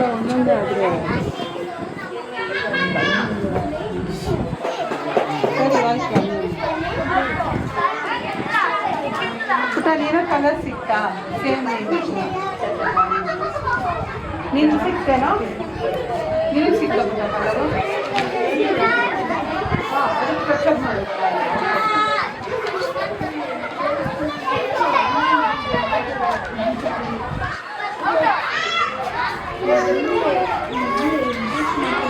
ಒಂದೊಂದೇ ಆದರೆ ಪುಟ್ಟ ಏನೋ ಕಲರ್ ಸಿಕ್ತಾ ಸೇಮ್ ನೀನು ಸಿಗ್ತೇನೋ ನಿನಗೆ ಸಿಗ್ತಾ ಪುಟ್ಟ ಕಲರು ಹಾಂ ಅದಕ್ಕೆ ಫ್ರೆಶಪ್ ಮಾಡುತ್ತೆ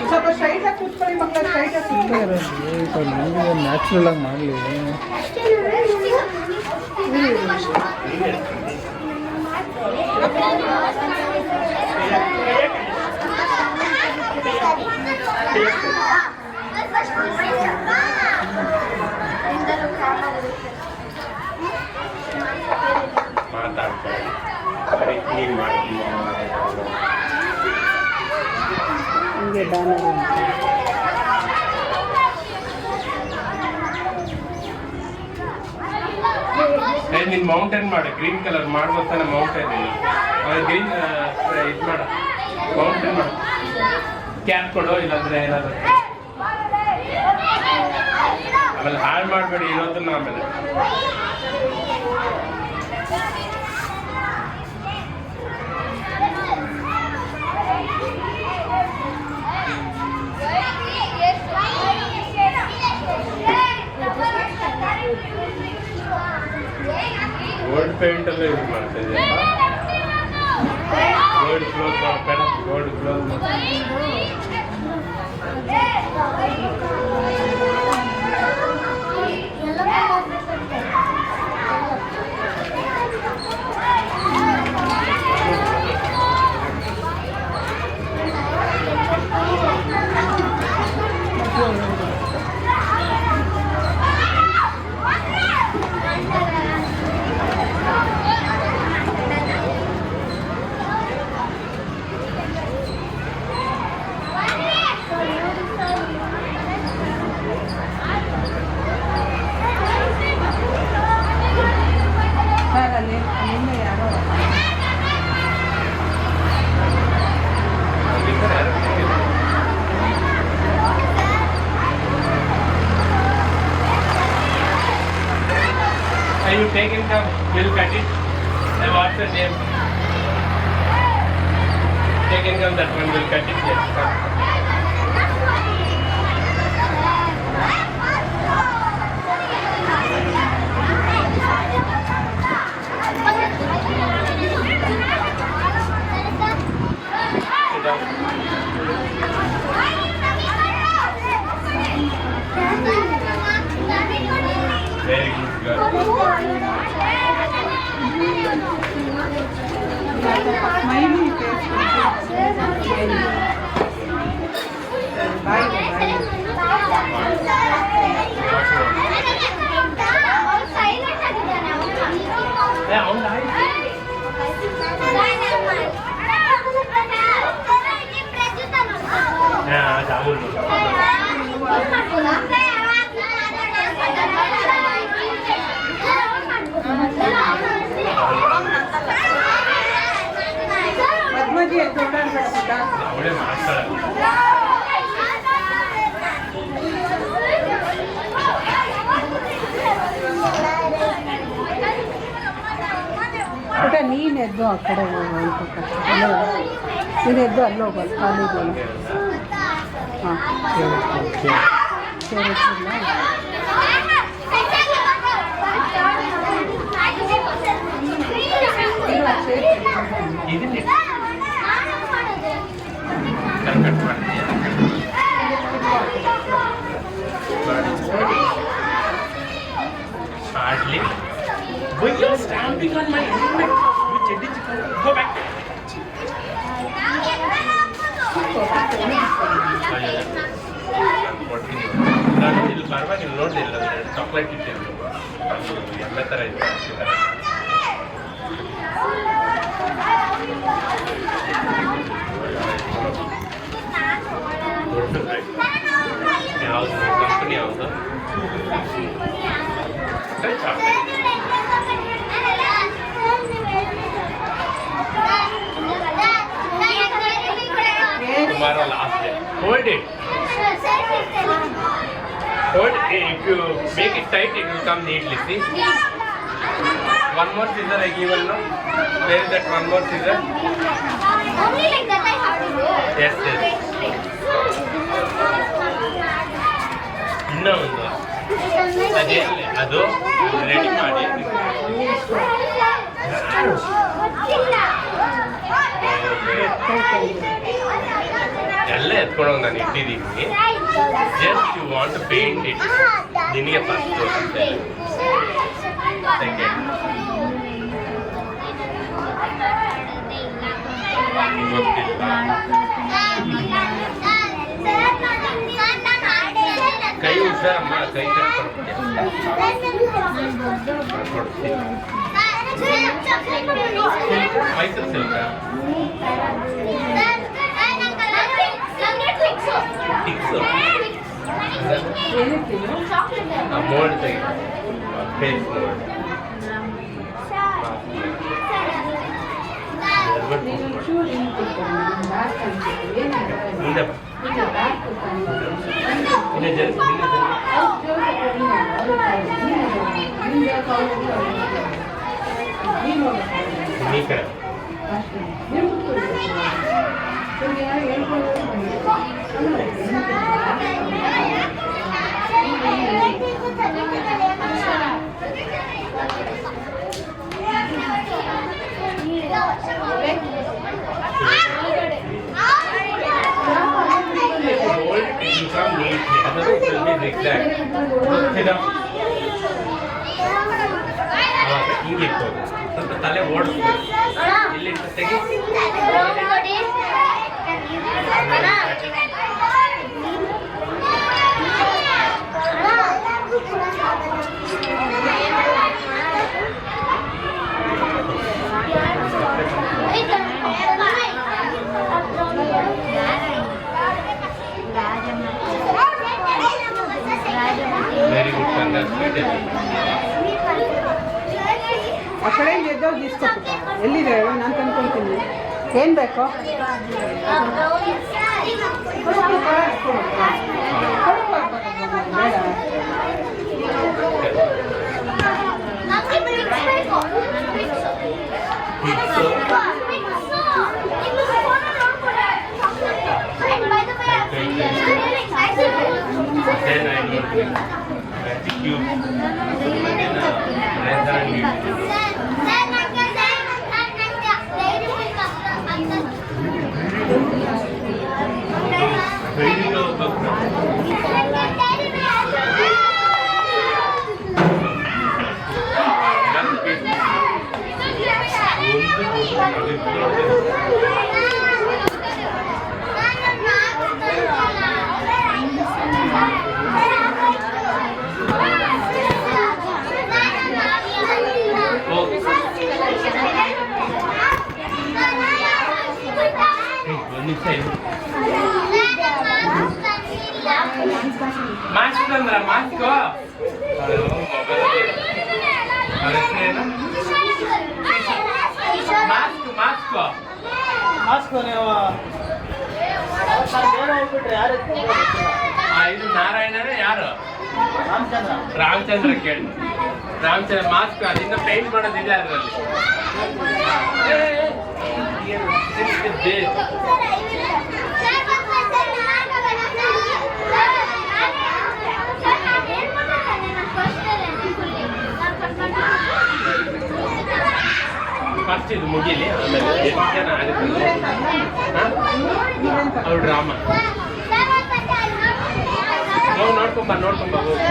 ಸ್ವಲ್ಪ ಸ್ಟ್ರೈಟಾಗಿ ಕೂತ್ಕೊಳ್ಳಿ ಮಕ್ಕಳು ಸ್ಟ್ರೈಟಾಗಿ ಕೂತ್ಕೊಳ್ಳಿ ನ್ಯಾಚುರಲ್ ಆಗಿ ಮಾಡಲಿ ಹಂಗೆ ಬ್ಯಾನರ್ ನೀನು ಮೌಂಟೇನ್ ಮಾಡು ಗ್ರೀನ್ ಕಲರ್ ಮಾಡ್ಬೋತಾನೆ ಮೌಂಟೇನ್ ಗ್ರೀನ್ ಇದು ಮಾಡ ಮೌಂಟೇನ್ ಮಾಡು ಕ್ಯಾಪ್ ಕೊಡು ಇಲ್ಲಾಂದ್ರೆ ಏನಾದ್ರು ಆಮೇಲೆ ಹಾಳು ಮಾಡಬೇಡಿ ಇರೋದನ್ನ ಆಮೇಲೆ ಗೋಲ್ಡ್ ಪೇಂಟ್ ಎಲ್ಲ ಯೂಸ್ ಮಾಡ್ತಾ ಇದೆಯಾ gold cloth gold cloth You take income, we'll cut it. And what's the name? Take income, that one will cut it. Yes. Very good girl. ಪುಟ ನೀನೆದ್ದು ಆ ಕಡೆ ಹೋಗ್ಬೇಕು ನೀನೆದ್ದು ಅಲ್ಲಿ ಹೋಗೋದು ಕಾಲಿಗೆಲ್ಲ ಹಾಂ ಸೇರಿಸಿಲ್ಲ Hardly. Will you stamping on my helmet? Go back. ನಾನು ಇಲ್ಲಿ ಪರವಾಗಿಲ್ಲ ನೋಡಿಲ್ಲ ಚಾಕ್ಲೇಟ್ ಇಟ್ಟಿದ್ದು ಎಲ್ಲ ಥರ ಇದೆ baro last day. Hold it. Hold it. If you make it tight, it will come neatly. See? One more scissor I give you. Where is that one more scissor? Only like that I have to do. Yes, yes. ಇನ್ನೂ ಒಂದು ಅದೇ ಅದು ready ಮಾಡಿ ಎಲ್ಲ ಎತ್ಕೊಂಡು ನಾನು ಇಟ್ಟಿದ್ದೀನಿ. Just you want to paint it. ನಿನಗೆ ಫಸ್ಟ್ ಸೆಕೆಂಡ್ ಗೊತ್ತಿಲ್ಲ. ಕೈ ಹುಷಾರಮ್ಮ, ಕೈ ಕಟ್ಕೊಡ್ತೀನಿ. ಮೈಸೂರು ಸಿಲ್ಕ ಟಿಕ್ಸು ಮೋಲ್ಡ್ ತೆಗಿ, ಫೇಸ್ ಮೋಲ್ಡ್ ಮುಂದೆ ಬಾ. ಇಲ್ಲೇ ಜಲ್ದಿ ಈ ಕಡೆ ಹಿಂಗೆ ಇಟ್ಕೋದು, ಸ್ವಲ್ಪ ತಲೆ ಓಡಿಸ್ಬೇಕು. ಇಲ್ಲಿ ತೆಗಿ. ವೆರಿ ಗುಡ್ ಆ ಕಡೆಯಿಂದ ಎದ್ದೋಗಿ ಇಸ್ಕೊಟ್ಟ. ಎಲ್ಲಿದೆ ಹೇಳು, ನಾನು ತಂದ್ಕೊಳ್ತೀನಿ. ಏನು ಬೇಕೋ ಬೇಡ. ಮಾಸ್ಕ್ ಅಂದ್ರ ಮಾಸ್ಕ್ ಮಾಸ್ಕ್ ಮಾಸ್ಕ್ ಮಾಸ್ಕ್ ಇದು ನಾರಾಯಣನೇ ಯಾರು? ರಾಮಚಂದ್ರ. ರಾಮಚಂದ್ರ ಕೇಳಿ. ರಾಮಚಂದ್ರ ಮಾಸ್ಕ್ ಅದಿಂದ ಪೇಂಟ್ ಮಾಡೋದಿದೆ ಅದರಲ್ಲಿ. ಫಸ್ಟ್ ಇದು ಮುಗಿಲಿ, ಆಮೇಲೆ ಎಷ್ಟು ಜನ ಆಗುತ್ತೆ ಅವ್ರು ಡ್ರಾಮ ಹೋಗಿ ನೋಡ್ಕೊಂಬ ಹೋಗಿ.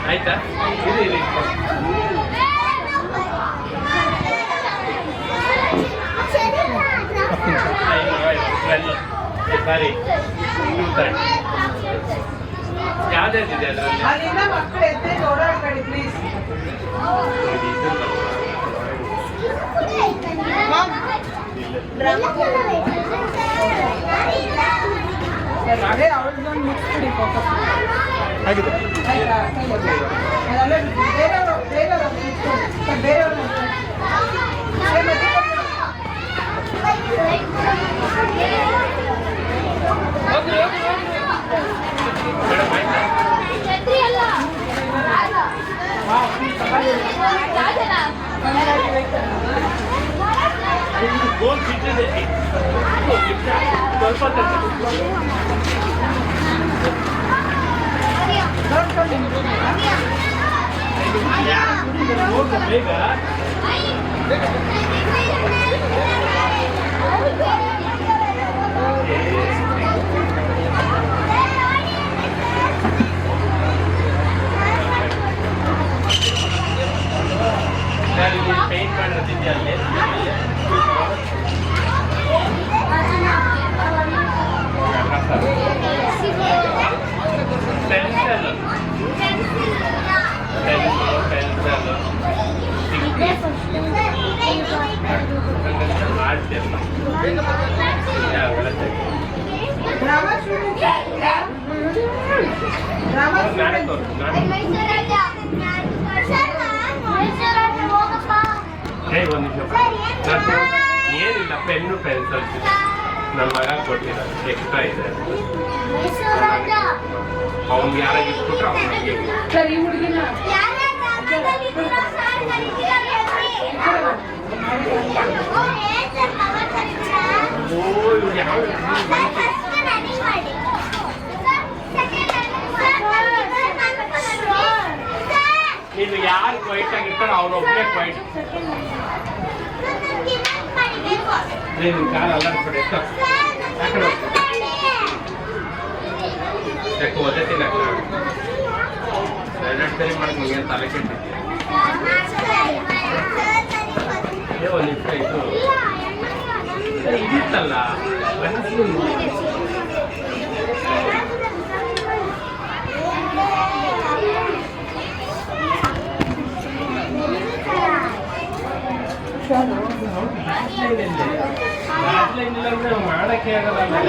ಆಯ್ತಾ? ಇದು ಇಲ್ಲಿ ಸಾರಿ ಯಾವ್ದಾದಿದೆ ಅದರಲ್ಲಿ? ಅಲ್ಲಿಂದ ಮಕ್ಕಳು ಎದ್ದು ಓಡಾಡ್ಬೇಡಿ ಪ್ಲೀಸ್. ಅದೇ ಅವ್ರದ್ದೊಂದು ಮುಗಿಸ್ಬಿಡಿ ಫೋಕಸ್ ಆಗಿದೆ. ಆಯ್ತಾ? ಅದೆಲ್ಲ ಬೇರೆಯವರು ಬೇರೆಯವರು ಗೋಲ್ ಬಿಟ್ಟಿದೆ ಸ್ವಲ್ಪ ಬೇಗ ಪೇಂಟ್ ಮಾಡೋದಿದೆಯಾ ಅಲ್ಲಿ ಪೆನ್ಸಿಲ್ ಮಾಡ್ತಿಲ್ಲ ನಾನೇ ತೋರಿಸು ಒಂದು ನಿಮಿಷ ಏನಿಲ್ಲ ಪೆನ್ನು ಪೆನ್ಸಿಲ್ ನನ್ನ ಮಗ ಕೊಟ್ಟಿಲ್ಲ ಎಕ್ಸ್ಟ್ರಾ ಇದೆ ಅವ್ನಿಗೆ ಯಾರಾಗಿ ಇಟ್ಬಿಟ್ರೆ ಅವ್ನಿಗೆ ಸರ್ ಈ ಹುಡುಗಿನ ಓ ಇವ್ರು ಯಾವ ನೀನು ಯಾರು ಕ್ವೈಟ್ ಆಗಿರ್ತಾರೋ ಅವನೊಬ್ಬನೇ ಕ್ವೈಟ್ ನೀನು ಕಾಲ ಅಲ್ಲಾಡ್ಬಿಡಿ ಯಾಕಡೆ ಯಾಕೆ ಓದತ್ತೀನಿ ಎರಡು ಸರಿ ಮಾಡಿ ನಿಮಗೆ ತಲೆ ಕೆಟ್ಟಿದ್ದೆ ಒಂದು ನಿಮಿಷ ಇದು ಇದಿತ್ತಲ್ಲ ಮಾಡಕ್ಕೆ ಆಗಲ್ಲ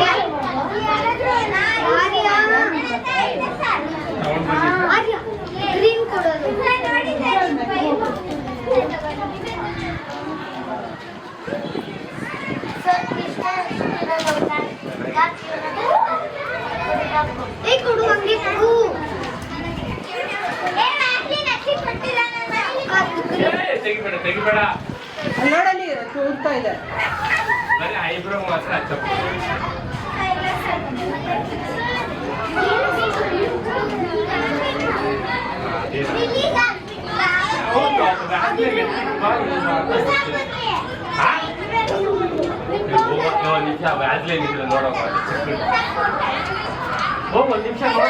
ಗ್ರೀನ್ ಕೊಡೋದು ಕೊಡು ಹಂಗೆ ಕೊಡು ತೆಗಿಬೇಡ ತೆಗಿಬೇಡ ನೋಡಲಿ ಕೂಡ್ತಾ ಇದೆ ಬರೀ ಐಬ್ರೋ ಮಾತ್ರ ಹಚ್ಚಪ್ಪ ಒಂದು ನಿಮಿಷ ವ್ಯಾಸ್ಲೈನ್ ಇದ್ರೆ ನೋಡೋಣ ಹೋಗಿ ಒಂದು ನಿಮಿಷ ನೋಡ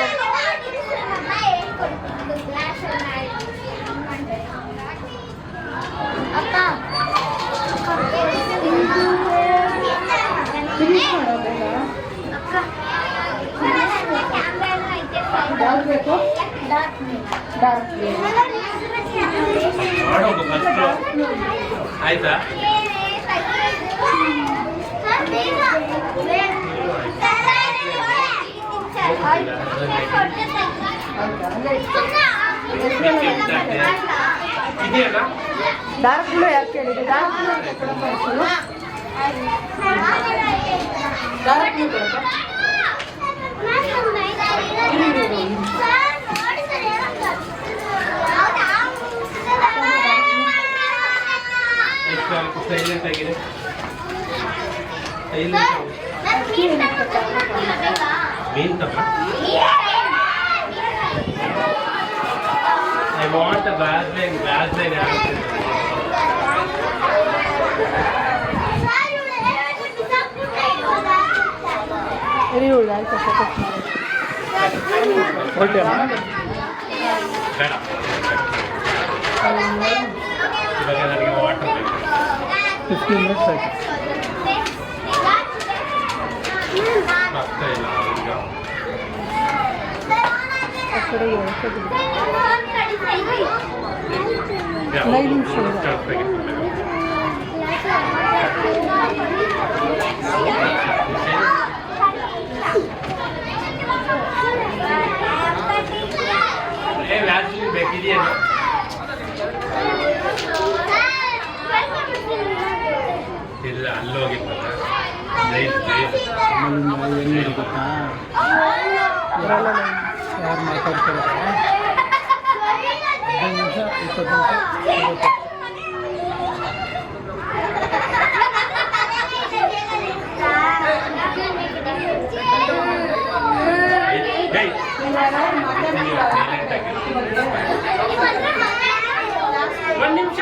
ಫಿನಿಶ್ ಮಾಡೋದಿಲ್ಲ ಯಾವ್ದು ಬೇಕು ಡಾರ್ಕ್ ಮಾಡೋದು ಫಸ್ಟ್ ಆಯ್ತಾ ಇದೆಯಲ್ಲ ಡಾರ್ಕ್ ಬ್ಲೂ ಯಾಕೆ ಕೇಳಿದೆ dark blue dark blue silent ಆಗಿದೆ ಮೀನ್ ತಪ್ಪ ಐ ವಾಂಟ್ ವ್ಯಾಸ್ಲೈನ್ ಇವ್ಳು ಆಯ್ತು ಬೇಡ ಇವಾಗ ನನಗೆ ವಾಟರ್ ಬೇಕು 15 ಮಿನಿಟ್ಸ್ ಆಯ್ತು ಆಗ್ತಾ ಇಲ್ಲ ಈಗ ಆ ಕಡೆ ಲೈನಿಂಗ್ ವ್ಯಾಸ್ಲಿನ್ ಬೇಕಿದೆಯೇನು ಇಲ್ಲ ಅಲ್ಲೋಗಿತ್ತಲ್ಲ ಏನು ಗೊತ್ತಾ ಯಾರು ಮಾತಾಡ್ತಾರೆ 15 ನಿಮಿಷ 20 ನಿಮಿಷ ಒಂದು ನಿಮಿಷ.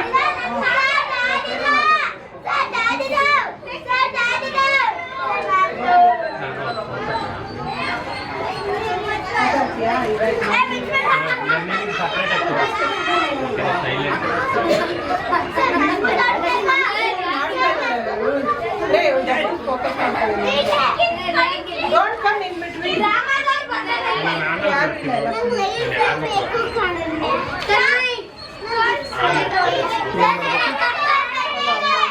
Separate Don't come in between.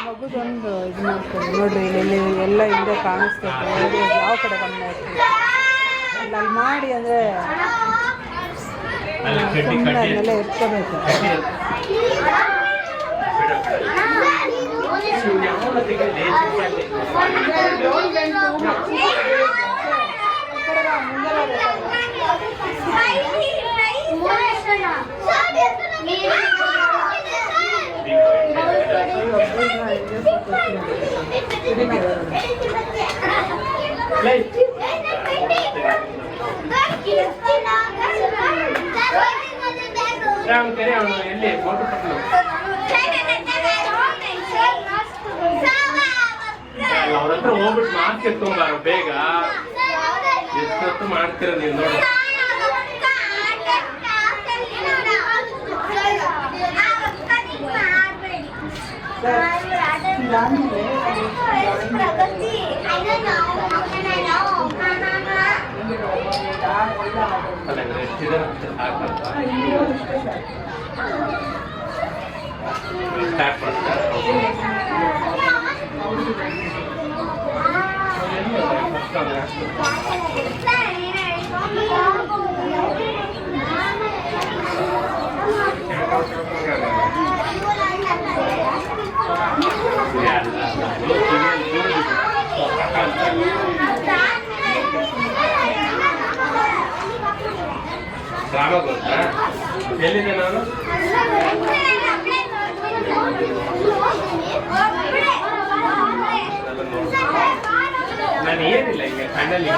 ಮಗುದೊಂದು ಇದು ಮಾಡ್ತಾರೆ ನೋಡ್ರಿ, ಇಲ್ಲಿ ಎಲ್ಲ ಹಿಂದೆ ಕಾಣಿಸ್ತದೆ. ಯಾವ ಕಡೆ ಗಮನ ಇರ್ತದೆ ಅಲ್ಲಿ ಮಾಡಿ ಅಂದರೆ ಸುಮ್ಮನೆ ಅದನ್ನೆಲ್ಲ ಎತ್ಕೋಬೇಕು. ಎಲ್ಲಿ ಫೋಟೋ ಅವ್ರ ಹತ್ರ ಹೋಗ್ಬಿಟ್ಟು ಮಾಸ್ಕ್ ಎತ್ಕೊಂಬಾರು ಬೇಗ. ಎಷ್ಟೊತ್ತು ಮಾಡ್ತೀರ ನೀವು ನೋಡಿ. ಸ್ಟಾರ್ಟ್ ಮಾಡ್ತಾರೆ. ಡ್ರಾಮ ಗೊತ್ತಾ? ಎಲ್ಲಿದೆ ನಾನು? ನಾನು ಏನಿಲ್ಲ ಈಗ ಕಣ್ಣಲ್ಲಿ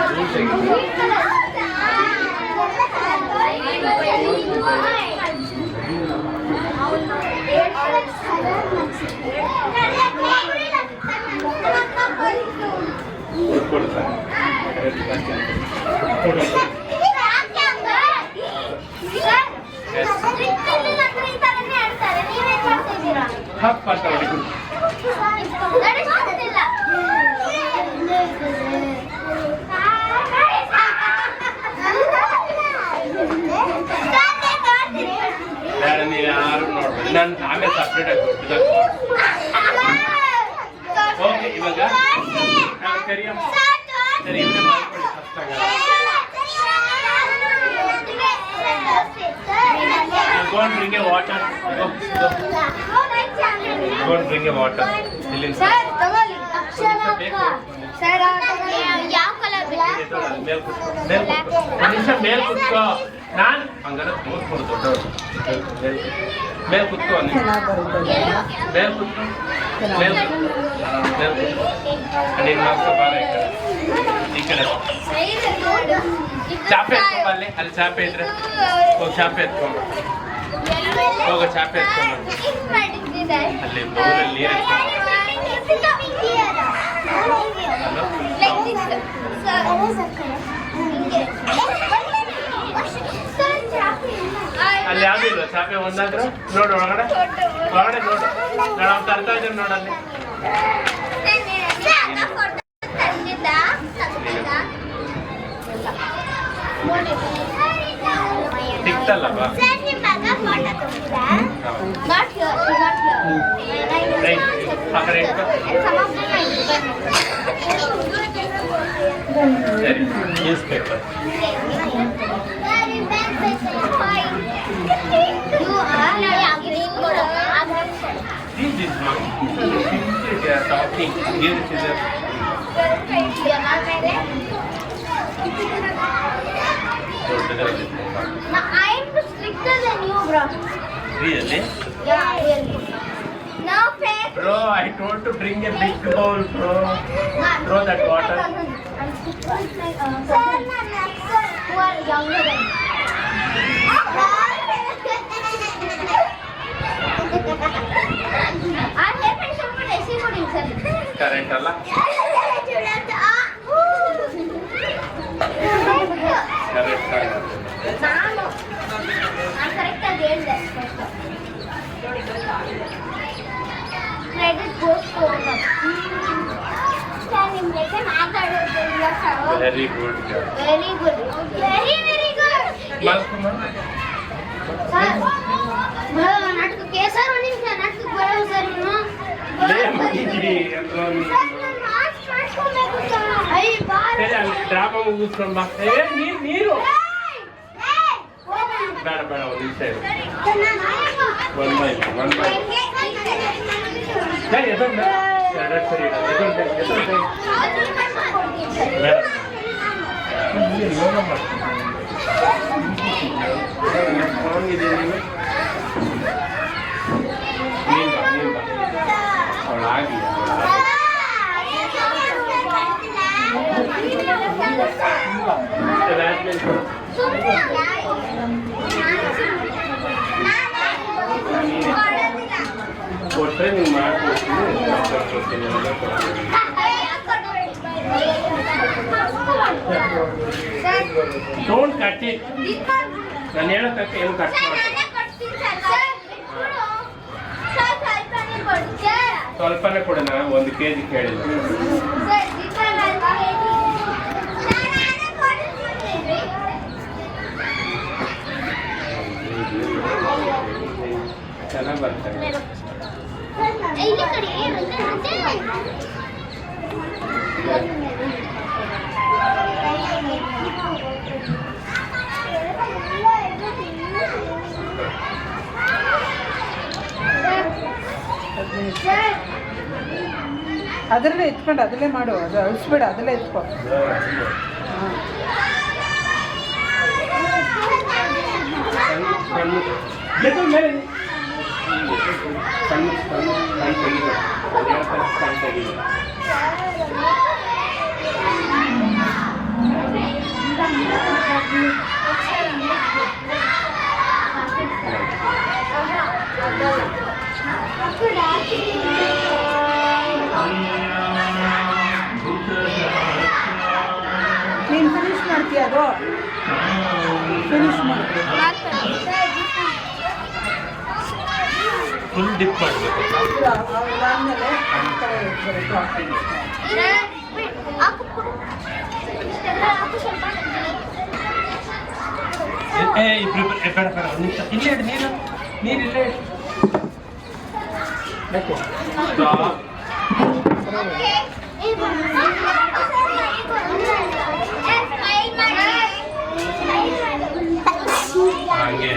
ಹಪ್ ಅಂತ ನೀವು ಯಾರು ನೋಡ್ಬೋದು. ನಾನು ಆಮೇಲೆ ಸಪ್ರೇಟ್ ಆಗಿ ಓಕೆ. ಇವಾಗ ಸರಿ ಸರಿ ಮಾಡ್ಕೊಳ್ಳಿ first. Go and bring a water. Go and bring a water. Sir ತಗೊಳ್ಳಿ. ಸರ್ ಯಾವ ಕಲರ್ ಮನುಷ್ಯ ಮೇಲ್ ಕುತ್ಕೋ. ನಾನು ಹಂಗಾರೆ ಕೂತ್ಕೊಂಡು ದೊಡ್ಡವರು ಮೇಲ್ ಕುತ್ಕೋ. ಮೇಲ್ ಕುತ್ಕೋ. ಮೇಲ್ ನಿನ್ನ ಬಾರ ಈ ಕಡೆ ಚಾಪೆ ಎತ್ಕೊಂಬ. ಅಲ್ಲಿ ಚಾಪೆ ಇದ್ರೆ ಹೋಗಿ ಚಾಪೆ ಎತ್ಕೊಂಬ. ಹೋಗ ಚಾಪೆ ಎತ್ಕೊಂಬ. ಅಲ್ಲಿ ಬೌಲಲ್ಲಿ ನೀರು ಅಲ್ಲಿ ಯಾವ್ದು ಇಲ್ವ ಚಾಪೆ ಒಂದಾದ್ರು ನೋಡು. ಒಳಗಡೆ ಒಳಗಡೆ ನೋಡು. ನಾನು ಅವ್ರು ತರ್ತಾ ಇದ್ದೀನಿ ನೋಡಲ್ಲಿ. ಸಿಕ್ತಲ್ಲಪ್ಪ. ಆ ಕಡೆ ಇಟ್ಕೊ. ಸರಿ news paper. This is not they are talking. Here it is a I am stricter than you, bro. really? Yeah, really. No fair. Bro, I told to bring a big bowl, bro. Throw that water. Sir, who are younger than me. ಆ hair band ಸ್ವಲ್ಪ AC ಕೊಡಿ sir. Correct ಅಲ್ಲ correct ನಾನು correct ಆಗಿ ಹೇಳಿದೆ. Credit goes to owner. Sir ನಿಮ್ಮ ಜೊತೆ ಮಾತಾಡೋದಿಲ್ಲ sir. Very good very good very good. Sir ನಾಟಕಕ್ಕೆ ಸರ್ ಒಂದು ನಿಮಿಷ ನಾಟಕಕ್ಕೆ ಬರೋದು ಸರ್ ನೀವು. ಡ್ರಾಮಾ ಮುಗಿಸ್ಕೊಂಡ್ ಬಾ. ನೀರು ಬೇಡ ಬೇಡ ಒಂದು ನಿಮಿಷ ಇರು. ಒಂದ್ ಮೈಲ್ ಎದೊಂದು ಎರಡು ಸರಿ ಬೇಡ ಯೋಗ ಮಾಡ್ತೀನಿ ನೀನ್ ಬಾ ಅವಳಾಗಿ ಕೊಟ್ಟರೆ ನೀವು ಮಾಡ್ಕೊಡ್ತೀನಿ. Don't cut it. ನಾನು ಹೇಳೋ ತಕ್ಕ ಏನು ಕಟ್ ಮಾಡಿ. ಸ್ವಲ್ಪನೇ ಕೊಡೋಣ, 1 kg ಕೇಳಿಲ್ಲ. ಚೆನ್ನಾಗಿ ಬರ್ತಾರೆ. ಅದರಲ್ಲೇ ಎತ್ಕೊಂಡು ಅದರಲ್ಲೇ ಮಾಡು. ಅದು ಅಳಿಸ್ಬೇಡ, ಅದರಲ್ಲೇ ಎತ್ಕೊ. ನೀನು ಫಿನಿಶ್ ಮಾಡ್ತೀಯ? ಅದು ಫಿನಿಶ್ ಮಾಡ್ತೀಯ. ಫುಲ್ ಡಿಪ್ ಮಾಡಬೇಕು. ಅದಾದ್ಮೇಲೆ ಇಬ್ರು ಬೇಡ ಬೇಡ ಒಂದು ನಿಮಿಷ ಇಲ್ಲೇ ಇಡು. ನೀರು ಇಲ್ಲೇ ಇಡು. ಹಾಗೆ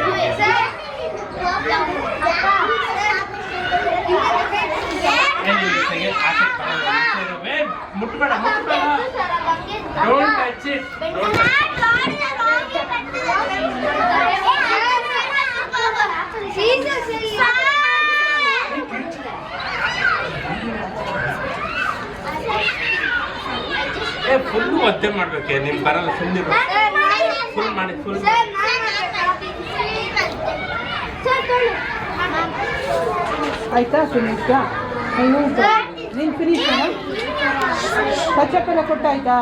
ಮುಟ್ಬೇಡ ಮುಟ್ಬೇಡ. Don't touch it. ಫುಲ್ ಒದ್ದೆ ಮಾಡ್ಬೇಕೆ, ನಿನ್ ಬರಲ್ಲ. ಸುಮ್ಮನೆ ಫುಲ್ ಮಾಡಿ. ಫುಲ್ ಆಯ್ತಾ? ಫಿನಿಶ್. ನೀನು ಫಿನಿಶ್ ಪಚ್ಚಪ್ಪೆಲ್ಲ ಕೊಟ್ಟಾಯ್ತಾ?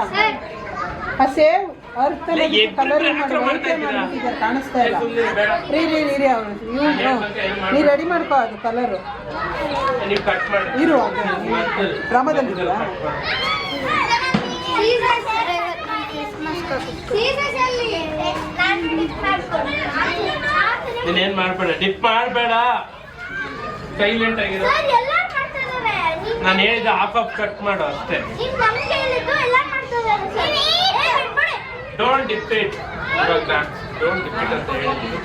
ಆ ಸೇವ್ ಅರ್ಥ ಕಲರ್ ಮಾಡಿಬಿಟ್ಟಿದ್ದಾರೆ, ಕಾಣಿಸ್ತಾ ಇಲ್ಲ. ರೀ ಅವನು ನೀ ರೆಡಿ ಮಾಡ್ಕೋ ಅದು ಕಲರು. ನೀವು ಕಟ್ ಮಾಡಿ ಇರು. ಡ್ರಾಮಾದಲ್ಲಿದೆಯಾ? ನೀನೇನ್ ಮಾಡ್ಬೇಡ, ಡಿಪ್ ಮಾಡ್ಬೇಡ, ಸೈಲೆಂಟ್ ಆಗಿರೋ. ನಾನು ಹೇಳಿದ ಹಾಫ್ ಕಟ್ ಮಾಡು ಅಷ್ಟೇ. Don't dip it. Don't dip it ಅಂತ ಹೇಳಿದ್ದೀನಿ.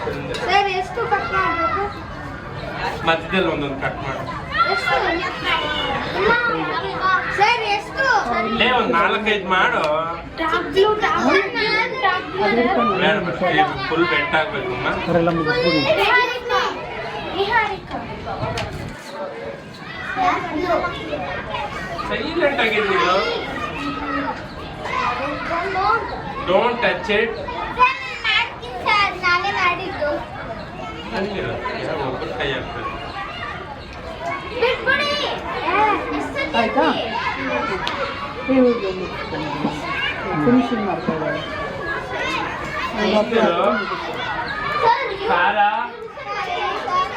ಮಧ್ಯದಲ್ಲಿ ಒಂದೊಂದು ಕಟ್ ಮಾಡು. ಲೇ ಒಂದು 4-5 ಮಾಡು. ಫುಲ್ ಬೆಟ್ ಆಗ್ಬೇಕು. ಸೈಲೆಂಟ್ ಆಗಿದ್ದೀವಿ. Don't touch it. ನಾನೇ ಮಾಡಿದ್ದು. ಒಬ್ಬರು ಕೈ ಹಾಕ್ಬೇಕು. ಆಯಿತಾ ಇವ್ರಿಗೆ ಫಿನಿಶಿಂಗ್ ಮಾಡ್ತಾ ಇದ್ದಾರೆ ಸಾರಾ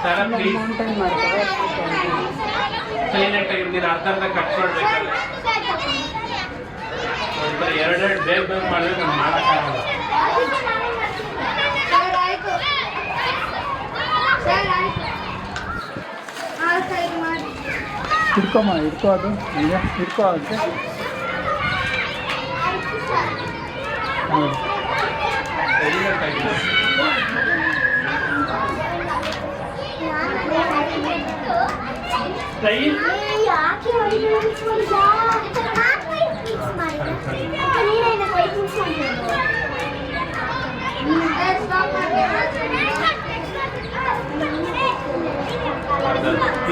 ಸಾರಾ ಪ್ಲೀಸ್ ಮೌಂಟೈನ್ ಮಾಡ್ತಾರೆ ಸೈಲೆಂಟ್ ಆಗಿ ನೀನು ಅರ್ಧ ಕಟ್ ಮಾಡ್ಬೇಕಲ್ಲ ಎರಡೆರಡು ಬೇಗ ಬೇಗ ಮಾಡಿದ್ರೆ ನಾನು ಮಾಡೋಕ್ಕಾಗಲ್ಲ ಹಿಡ್ಕೊಮ್ಮ ಹಿಡ್ಕೋ ಅದು ಹಂಗೆ ಹಿಡ್ಕೋ ಅದಕ್ಕೆ ಸೈಲೆಂಟ್ ಆಗಿದೆ ಸ್ಟೈಲ್ ಯಾಕೆ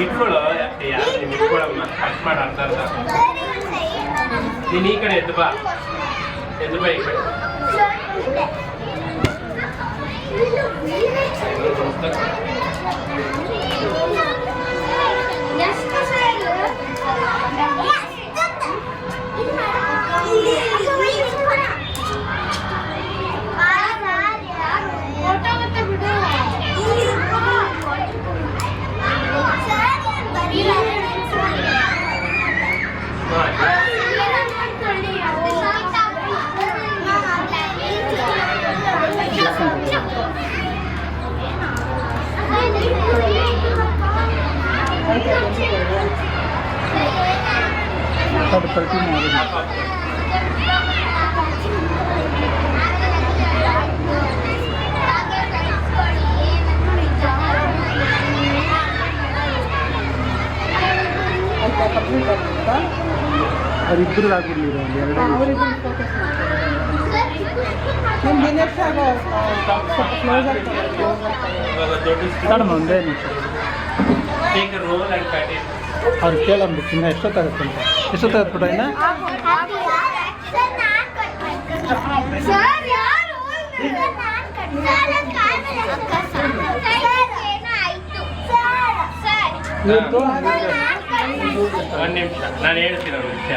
ಇಟ್ಕೊಳ್ಳೋ ಯಾರು ನೀನು ಇಟ್ಕೊಳ್ಳಮ್ಮ ಕಟ್ ಮಾಡಿ ಅರ್ಧ ಅರ್ಧ ನೀನು ಈ ಕಡೆ ಎದ್ದು ಬಾ ಈ ಕಡೆ ಅದು ಕಲ್ಟಿ ಮಾಡಿ ಕಂಪ್ಲೀಟ್ ಆಗ್ಬಿಡುತ್ತಾ ಅವರಿಬ್ಬರು ಆಗ್ಬಿಡ್ಲಿರೋ ಒಂದು ಎರಡು ಅವರಿಬ್ಬರು ಫೋಕಸ್ ನಿಮ್ಮ ದಿನೇಶ್ ಆಗ ಸ್ವಲ್ಪ ಕ್ಲೋಸ್ ಆಗ್ತದೆ ಇವಾಗ ದೊಡ್ಡ ಮೇಡಮ್ ಒಂದೇ ನಿಮಿಷ take roll and cut it ಅವ್ರು ಕೇಳಂಬಿಟ್ಟು ಇನ್ನು ಎಷ್ಟೊತ್ತಾಗುತ್ತೆ ಅಂತ ಎಷ್ಟೊತ್ತಾಗುತ್ತೆ ಬಿಡ ಇನ್ನು ಇವ್ರದ್ದು ಒಂದು ನಿಮಿಷ ನಾನು ಹೇಳ್ತೀನಿ ಒಂದು ನಿಮಿಷ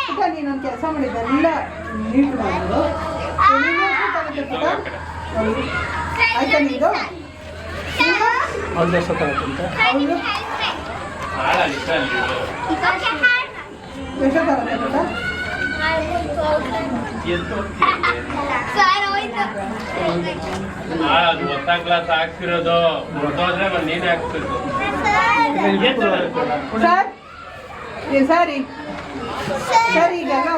ಈಗ ನೀನೊಂದು ಕೆಲಸ ಮಾಡಿದ್ದೆ ಎಲ್ಲ ನೀಟ್ ಮಾಡೋದು ಆಯ್ತಾ ನೀನು ಅವ್ರದ್ದು ಎಷ್ಟೊತ್ತಾಗುತ್ತೆ ಅಂತ ಹಾಳಲ್ಲಿ ಎಷ್ಟೊತ್ತಾಗುತ್ತೆ ಗೊತ್ತಾ ಅದು ಹೊಸ ಕ್ಲಾಸ್ ಹಾಕ್ತಿರೋದು ಹೊರಟೋದ್ರೆ ಮತ್ತೆ ನೀನೇ ಹಾಕ್ಬೇಕು ಸರ್ ಸಾರಿ ಸರ್ ಈಗೆಲ್ಲ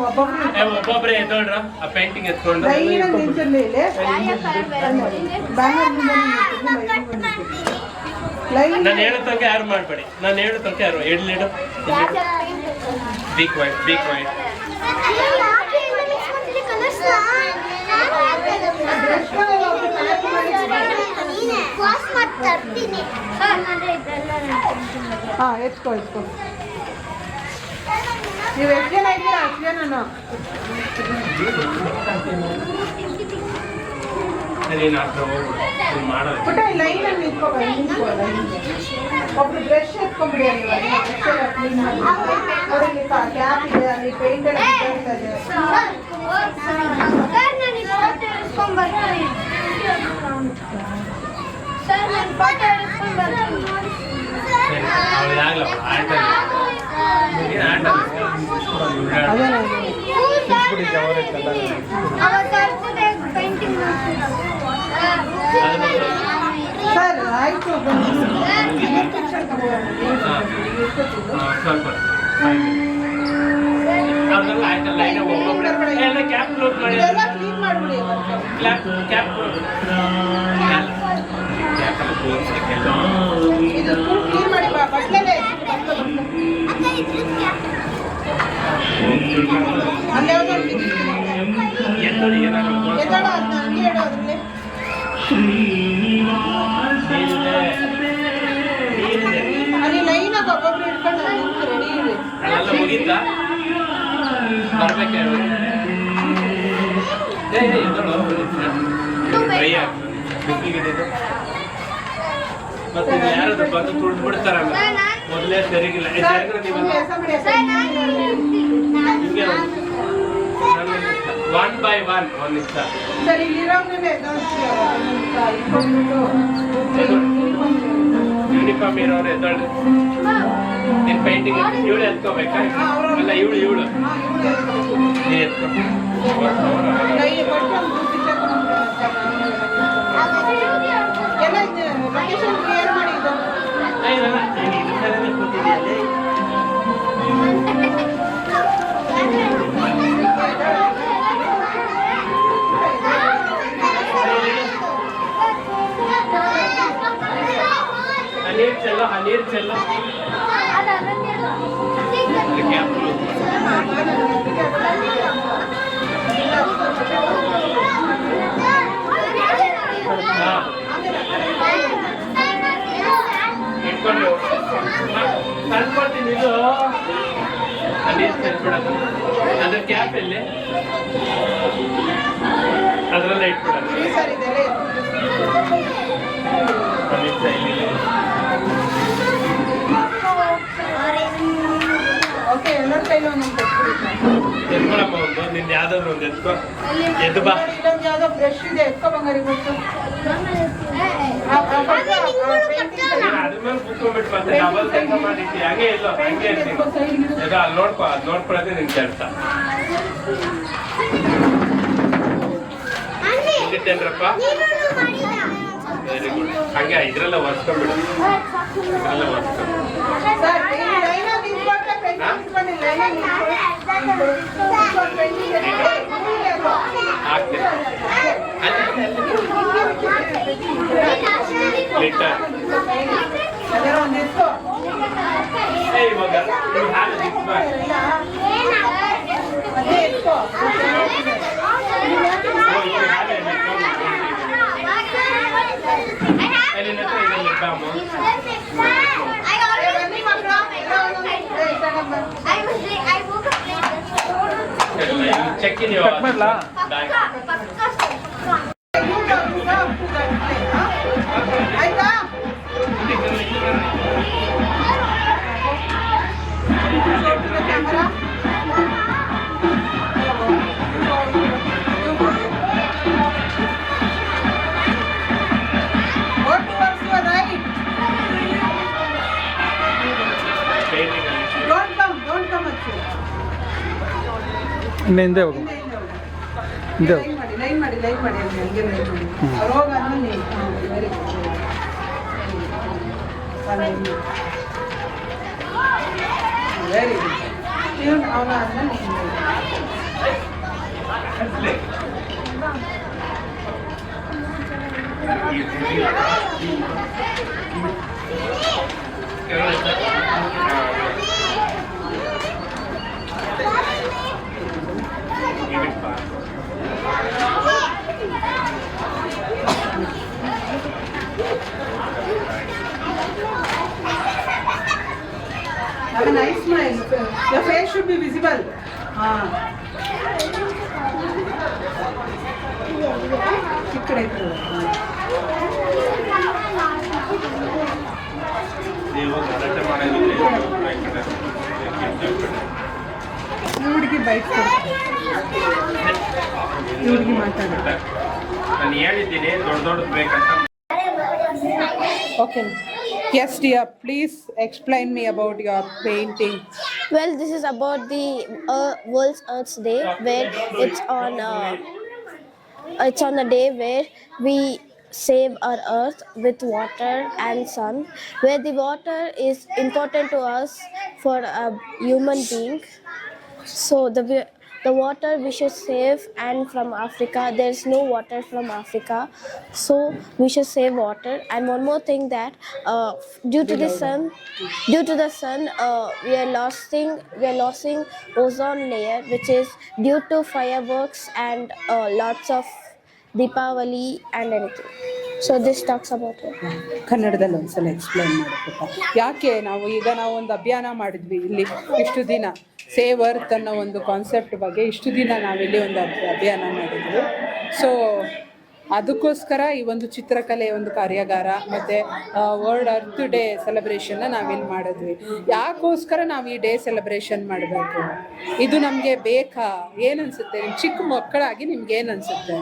ಒಬ್ಬೊಬ್ಬರು ಒಬ್ಬೊಬ್ರೆ ಎದ್ದೋಳ್ರ ಆ ಪೇಂಟಿಂಗ್ ಎತ್ಕೊಂಡ್ರೆ ಲೈನಾಗಿ ನಿಂತಿರ್ಲಿ ಇಲ್ಲಿ ಬ್ಯಾನರ್ ಲೈನ್ ನಾನು ಹೇಳೋ ತನಕ ಯಾರು ಮಾಡಬೇಡಿ ನಾನು ಹೇಳೋ ತನಕ ಯಾರು ಎಡ್ಲಿಡು ಬೀಕ್ ವೈಟ್ ಹಾಂ ಎತ್ಕೊ ನೀವು ಎಷ್ಟು ಜನ ಇದ್ದೀರಾ ಅಷ್ಟು ಜನನು ನೀನು ಹತ್ರ ಹೋಗ್ಬಿಡು ಮಾಡೋದು ಪುಟ್ಟ ಲೈನಲ್ಲಿ ನಿಂತ್ಕೊಬೇಡಿ ಒಬ್ರು ಬ್ರಷ್ ಎತ್ಕೊಂಡ್ಬಿಡಿ ಅವರಿಗೆ ಕ್ಯಾಪ್ ಇದೆ ಅಲ್ಲಿ ಪೇಂಟ್ ಎಲ್ಲ ಇದೆ ಅವಳು ಆಗಲ್ಲ ಆಟಲ್ಲಿ ಅದೇ ಸರ್ ಆಯಿತು ಸ್ವಲ್ಪ ಅವ್ರದೆಲ್ಲ ಆಯ್ತಲ್ಲ ಈಗ ಒಬ್ಬೊಬ್ಬರೇ ಎಲ್ಲ ಕ್ಯಾಪ್ ಕ್ಲೋಸ್ ಮಾಡಿ ಇದೆಲ್ಲ ಕ್ಲೀನ್ ಮಾಡಿಬಿಡಿ ಕ್ಯಾಪ್ ಇದು ಕ್ಲೀನ್ ಮಾಡಿ ಬಟ್ಲಲ್ಲೇ ಅಲ್ಲೇ ಯಾವ್ದೋ ಎತ್ತೋಡಿ ಏನಾದ್ರು ಎದ್ದಾಳ ಅದನ್ನ ಹಂಗೆ ಹೇಳೋ ಅದ್ರಲ್ಲಿ ಅಲ್ಲಿ ಲೈನಾಗ ಒಬ್ಬೊಬ್ರು ಹಿಡ್ಕೊಂಡು ನಿಂತು ರೆಡಿ ಇರಿ ಅಲ್ಲೆಲ್ಲ ಮುಗೀತಾ ಬರ್ಬೇಕು ಎದ್ದೋಳು ಫ್ರೈ ಆಗ್ತದೆ ಬಿಸಿಲಿಗೆ ಮತ್ತೆ ಇದು ಯಾರಾದ್ರೂ ಬಂದು ತುಳಿದು ಬಿಡ್ತಾರ ಮೊದಲೇ ಸರಿಗಿಲ್ಲ ಸರ್, ಒಂದು ಕೆಲಸ ಮಾಡಿ ಅಕ್ಕ, ಹಿಂಗೆ ಒನ್ ಬೈ ಒನ್ ಒಂದು ನಿಮಿಷ ಸರ್ ಇಲ್ಲಿರೋನ್ನೇ ಯೂನಿಫಾರ್ಮ್ ಇರೋರು ಎದ್ದೊಳ್ಳಿ ನೀನ್ ಪೇಂಟಿಂಗ್ ಇವಳು ಎತ್ಕೋಬೇಕಾ ಅಲ್ಲ ಇವಳು ನೀ ಎತ್ಕೊ ಕೈ ಕೊಟ್ಟು ಎಲ್ಲ ಲೊಕೇಶನ್ ಕ್ಲಿಯರ್ ಮಾಡಿದ್ದು ನೀರು ಚೆಲ್ಲ ಇಟ್ಕೊಂಡು ಕಲ್ಕೊಡ್ತೀನಿ ಇದು ನೀರು ಚೆಲ್ಬಿಡೋದು ಅದ್ರ ಕ್ಯಾಪ್ ಎಲ್ಲಿ ಅದರಲ್ಲೇ ಇಟ್ಬಿಡೋದು ಸರ್ ಇದೆಲ್ಲ ಓಕೆ ಎಲ್ಲರ ಕೈಲಿ ಒಂದೊಂದು ಎತ್ಕೊಳಪ್ಪ ಒಂದು ನಿಂದು ಯಾವ್ದಾದ್ರು ಒಂದು ಎತ್ಕೊ ಎದ್ದು ಬಾ ಇಲ್ಲೊಂದು ಯಾವುದೋ ಬ್ರಷ್ ಇದೆ ಎತ್ಕೊ ಬಂಗಾರಿ ಗೊತ್ತು ಅದ್ರ ಮೇಲೆ ಕೂತ್ಕೊಂಡ್ಬಿಟ್ಟು ಮತ್ತೆ ಡಬಲ್ ಕೆಲಸ ಮಾಡಿದ್ವಿ ಹಂಗೆ ಇಲ್ಲ ಹಂಗೆ ಇರ್ತೀನಿ ಅದು ಅಲ್ಲಿ ನೋಡ್ಕೊ ಅದು ನೋಡ್ಕೊಳ್ಳೋದೇ ನಿನ್ ಕೆಲಸ ಮುಗಿತೇನ್ರಪ್ಪ ವೆರಿ ಗುಡ್ ಹಂಗೆ ಇದ್ರೆಲ್ಲ ಒರ್ಸ್ಕೊಂಡ್ಬಿಡು ಇದ್ರೆಲ್ಲ ಒರ್ಸ್ಕೊಂಡ್ಬಿಡು ಸರ್ ಈ ಲೈನಾಗಿ ನಿಂತ್ಕೊಂಡ್ರೆ ಫ್ರೆಂಡ್ ನಿಂತ್ಕೊಂಡು ಲೈನಾಗಿ ಹಾಕ್ತೀನಿ ಲಿಟರ್ ಅದರ ಒಂದು ಎತ್ಕೊ ಇವಾಗ ನೀವು ಹಾಲು ಮಿಕ್ಸ್ ಮಾಡಿ ಅದೇ ಎತ್ಕೊ ಬನ್ನಿ ಮಕ್ಕಳು ಚೆಕ್ ಇನ್ ಕಟ್ ಮಾಡ್ಲಾ? ಆಯ್ತಾ ಕ್ಯಾಮರಾ don't come actually. ಇನ್ನು ಹಿಂದೆ ಹೋಗು ಹಿಂದೆ ಹೋಗು ಲೈನ್ ಮಾಡಿ ಹಂಗೆ ಲೈನ್ ಮಾಡಿ ಅವ್ರು ಹೋಗಂದ್ರೆ ನೀವು ವೆರಿ ವೆರಿ ಗುಡ್ ಅವನ ಆದ್ಮೇಲೆ have a nice smile. Your face should be visible. ಹುಡುಗಿ ಬೈಕ್ ಹುಡುಗಿ ಮಾತಾಡ ನಾನು ಹೇಳಿದ್ದೀನಿ ದೊಡ್ಡ ಬೇಕಂತ. Okay. Yes, dear. Please explain me about your painting. Well, this is about the World's Earth Day, where it's on a day where we save our earth with water and sun, where the water is important to us for a human being. So the water we should save, and from Africa there is no water from Africa, so we should save water. And one more thing, that due to the sun we are losing ozone layer, which is due to fireworks and lots of Deepavali and anything. So this talks about it. ಕನ್ನಡದಲ್ಲಿ ಒಂದ್ಸಲ explain ಮಾಡಬೇಕು. ಯಾಕೆ ನಾವು ಒಂದು ಅಭಿಯಾನ ಮಾಡಿದ್ವಿ ಇಲ್ಲಿ ಇಷ್ಟು ದಿನ, ಸೇವ್ ಅರ್ತ್ ಅನ್ನೋ ಒಂದು ಕಾನ್ಸೆಪ್ಟ್ ಬಗ್ಗೆ ಇಷ್ಟು ದಿನ ನಾವಿಲ್ಲಿ ಒಂದು ಅಭಿಯಾನ ಮಾಡಿದ್ವಿ. ಸೊ ಅದಕ್ಕೋಸ್ಕರ ಈ ಒಂದು ಚಿತ್ರಕಲೆ ಒಂದು ಕಾರ್ಯಾಗಾರ ಮತ್ತು ವರ್ಲ್ಡ್ ಅರ್ತ್ ಡೇ ಸೆಲೆಬ್ರೇಷನ್ನ ನಾವಿಲ್ಲಿ ಮಾಡಿದ್ವಿ. ಯಾಕೋಸ್ಕರ ನಾವು ಈ ಡೇ ಸೆಲೆಬ್ರೇಷನ್ ಮಾಡಬೇಕು, ಇದು ನಮಗೆ ಬೇಕಾ, ಏನನ್ಸುತ್ತೆ ನಿಮ್ಮ ಚಿಕ್ಕ ಮಕ್ಕಳಾಗಿ ನಿಮ್ಗೆ ಏನನ್ಸುತ್ತೆ?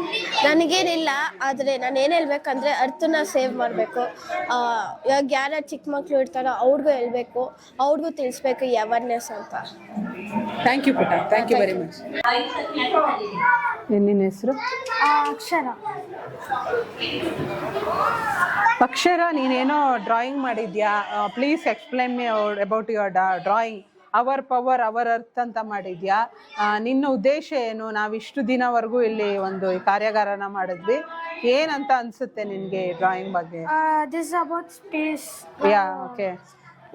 ನನಗೇನಿಲ್ಲ, ಆದರೆ ನಾನು ಏನು ಹೇಳ್ಬೇಕಂದ್ರೆ ಅರ್ಥನ ಸೇವ್ ಮಾಡಬೇಕು. ಇವಾಗ ಯಾರ್ಯಾರು ಚಿಕ್ಕ ಮಕ್ಕಳು ಇರ್ತಾರೋ ಅವ್ರಿಗೂ ಹೇಳ್ಬೇಕು, ಅವ್ರಿಗೂ ತಿಳಿಸ್ಬೇಕು ಈ ಅವೇರ್ನೆಸ್ ಅಂತ. ಥ್ಯಾಂಕ್ ಯು ಪುಟ, ಥ್ಯಾಂಕ್ ಯು ವೆರಿ ಮಚ್. ನಿನ್ನ ಹೆಸರು? ಅಕ್ಷರ. ಅಕ್ಷರ, ನೀನೇನೋ ಡ್ರಾಯಿಂಗ್ ಮಾಡಿದ್ಯಾ? Please explain me about your drawing. Our power our earth ಅಂತ ಮಾಡಿದ್ಯಾ? ನಿನ್ನ ಉದ್ದೇಶ ಏನು? ನಾವಿಷ್ಟು ದಿನವರೆಗೂ ಇಲ್ಲಿ ಒಂದು ಕಾರ್ಯಾಗಾರನ ಮಾಡಿದ್ವಿ, ಏನಂತ ಅನ್ಸುತ್ತೆ ನಿನಗೆ ಡ್ರಾಯಿಂಗ್ ಬಗ್ಗೆ? This about space. Yeah, okay.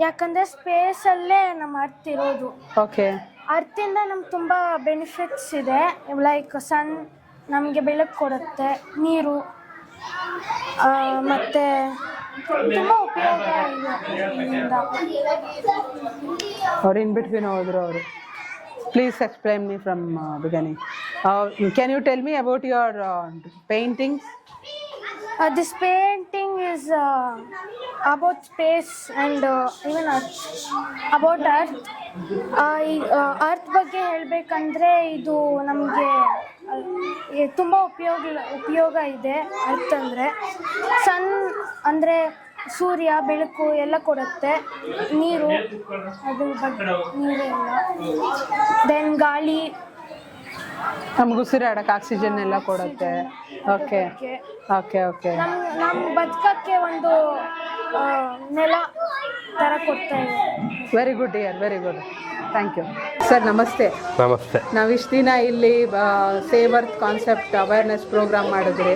ಯಾಕಂದರೆ ಸ್ಪೇಸಲ್ಲೇ ನಮ್ಮ ಅರ್ತ್ ಇರೋದು. ಓಕೆ. ಅರ್ಥಿಂದ ನಮ್ಗೆ ತುಂಬ ಬೆನಿಫಿಟ್ಸ್ ಇದೆ. ಲೈಕ್ ಸನ್ ನಮಗೆ ಬೆಳಕು ಕೊಡುತ್ತೆ, ನೀರು, ಮತ್ತು ತುಂಬ ಉಪಯೋಗ ಇದೆ ಇದರಿಂದ. ಅವ್ರು ಇನ್ ಬಿಟ್ವೀನ್ ಹೋದ್ರು ಅವರು. Please explain me from beginning. Can you tell me about your paintings? This painting is about space and even earth. About earth. Earth ಬಗ್ಗೆ ಹೇಳಬೇಕಂದ್ರೆ ಇದು ನಮಗೆ ತುಂಬ ಉಪಯೋಗ ಇದೆ. ಅರ್ತ್ ಅಂದರೆ ಸನ್ ಅಂದರೆ ಸೂರ್ಯ ಬೆಳಕು ಎಲ್ಲ ಕೊಡುತ್ತೆ, ನೀರು ಅದ್ರ ಬಗ್ಗೆ ನೀರು ಎಲ್ಲ, ದೆನ್ ಗಾಳಿ ನಮ್ಗೆ ಉಸಿರಾಡಕ್ಕೆ ಆಕ್ಸಿಜನ್ ಎಲ್ಲ ಕೊಡುತ್ತೆ. Okay okay okay. ನಮ್ಮ ಬದುಕಕ್ಕೆ ಒಂದು ನೆಲ ಥರ ಕೊಡ್ತಾ ಇದೆ. Very good year, very good, thank you sir. ನಮಸ್ತೆ. ನಮಸ್ತೆ. ನಾವಿಷ್ಟು ದಿನ ಇಲ್ಲಿ save earth concept awareness programme ಮಾಡಿದ್ರಿ.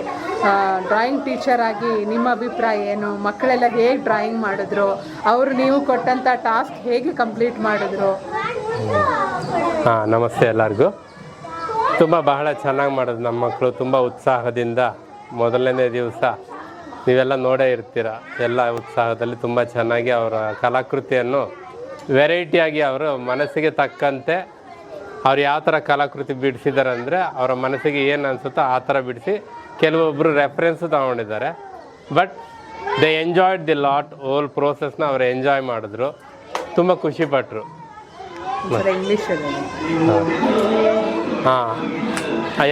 ಡ್ರಾಯಿಂಗ್ ಟೀಚರ್ ಆಗಿ ನಿಮ್ಮ ಅಭಿಪ್ರಾಯ ಏನು? ಮಕ್ಕಳೆಲ್ಲ ಹೇಗೆ ಡ್ರಾಯಿಂಗ್ ಮಾಡಿದ್ರು? ಅವರು ನೀವು ಕೊಟ್ಟಂಥ ಟಾಸ್ಕ್ ಹೇಗೆ ಕಂಪ್ಲೀಟ್ ಮಾಡಿದ್ರು? ನಮಸ್ತೆ ಎಲ್ಲರಿಗೂ. ಬಹಳ ಚೆನ್ನಾಗಿ ಮಾಡೋದು ನಮ್ಮ ಮಕ್ಕಳು, ತುಂಬ ಉತ್ಸಾಹದಿಂದ. ಮೊದಲನೇ ದಿವಸ ನೀವೆಲ್ಲ ನೋಡೇ ಇರ್ತೀರ, ಎಲ್ಲ ಉತ್ಸಾಹದಲ್ಲಿ ತುಂಬ ಚೆನ್ನಾಗಿ ಅವರ ಕಲಾಕೃತಿಯನ್ನು ವೆರೈಟಿಯಾಗಿ ಅವರು ಮನಸ್ಸಿಗೆ ತಕ್ಕಂತೆ ಅವ್ರು ಯಾವ ಥರ ಕಲಾಕೃತಿ ಬಿಡಿಸಿದ್ದಾರೆ ಅಂದರೆ ಅವರ ಮನಸ್ಸಿಗೆ ಏನು ಅನಿಸುತ್ತೋ ಆ ಥರ ಬಿಡಿಸಿ ಕೆಲವೊಬ್ಬರು ರೆಫರೆನ್ಸು ತಗೊಂಡಿದ್ದಾರೆ. But they enjoyed the lot. All ಪ್ರೋಸೆಸ್ನ ಅವರು ಎಂಜಾಯ್ ಮಾಡಿದ್ರು, ತುಂಬ ಖುಷಿಪಟ್ಟರು.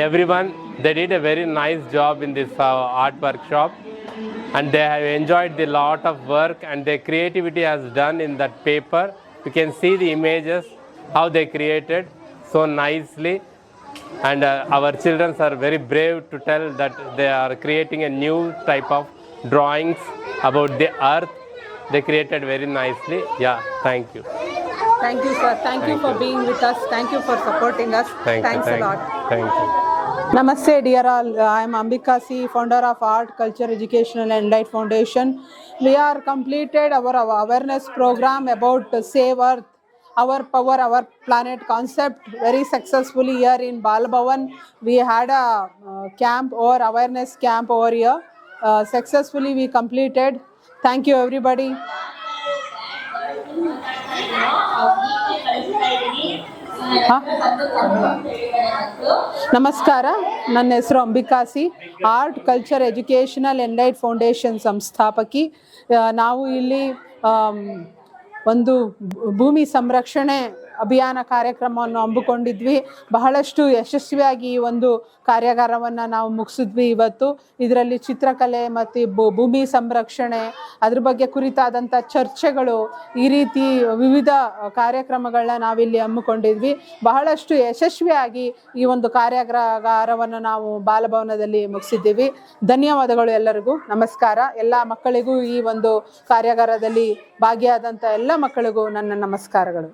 Everyone, they did a very nice job in this art workshop, and they have enjoyed the lot of work, and their creativity has done in that paper. You can see the images, how they created so nicely, and our children are very brave to tell that they are creating a new type of drawings about the earth. They created very nicely. Yeah, thank you. Thank you, sir. Thank you for being with us. Thank you for supporting us. Thanks a lot. Thank you. Namaste, dear all. I am Ambika C, founder of Art, Culture, Educational and Light Foundation. We are completed our awareness program about Save Earth, Our Power, Our Planet concept very successfully here in Balabhavan. We had a camp or awareness camp over here. Successfully we completed. Thank you, everybody. ನಮಸ್ಕಾರ, ನನ್ನ ಹೆಸರು Ambika C, art culture educational and light foundation ಸಂಸ್ಥಾಪಕಿ. ನಾವು ಇಲ್ಲಿ ಒಂದು ಭೂಮಿ ಸಂರಕ್ಷಣೆ ಅಭಿಯಾನ ಕಾರ್ಯಕ್ರಮವನ್ನು ಹಮ್ಮಿಕೊಂಡಿದ್ವಿ. ಬಹಳಷ್ಟು ಯಶಸ್ವಿಯಾಗಿ ಈ ಒಂದು ಕಾರ್ಯಾಗಾರವನ್ನು ನಾವು ಮುಗಿಸಿದ್ವಿ ಇವತ್ತು. ಇದರಲ್ಲಿ ಚಿತ್ರಕಲೆ ಮತ್ತು ಭೂಮಿ ಸಂರಕ್ಷಣೆ ಅದ್ರ ಬಗ್ಗೆ ಕುರಿತಾದಂಥ ಚರ್ಚೆಗಳು, ಈ ರೀತಿ ವಿವಿಧ ಕಾರ್ಯಕ್ರಮಗಳನ್ನ ನಾವಿಲ್ಲಿ ಹಮ್ಮಿಕೊಂಡಿದ್ವಿ. ಬಹಳಷ್ಟು ಯಶಸ್ವಿಯಾಗಿ ಈ ಒಂದು ಕಾರ್ಯಾಗಾರವನ್ನು ನಾವು ಬಾಲಭವನದಲ್ಲಿ ಮುಗಿಸಿದ್ದೀವಿ. ಧನ್ಯವಾದಗಳು ಎಲ್ಲರಿಗೂ. ನಮಸ್ಕಾರ. ಎಲ್ಲ ಮಕ್ಕಳಿಗೂ, ಈ ಒಂದು ಕಾರ್ಯಾಗಾರದಲ್ಲಿ ಭಾಗಿಯಾದಂಥ ಎಲ್ಲ ಮಕ್ಕಳಿಗೂ ನನ್ನ ನಮಸ್ಕಾರಗಳು.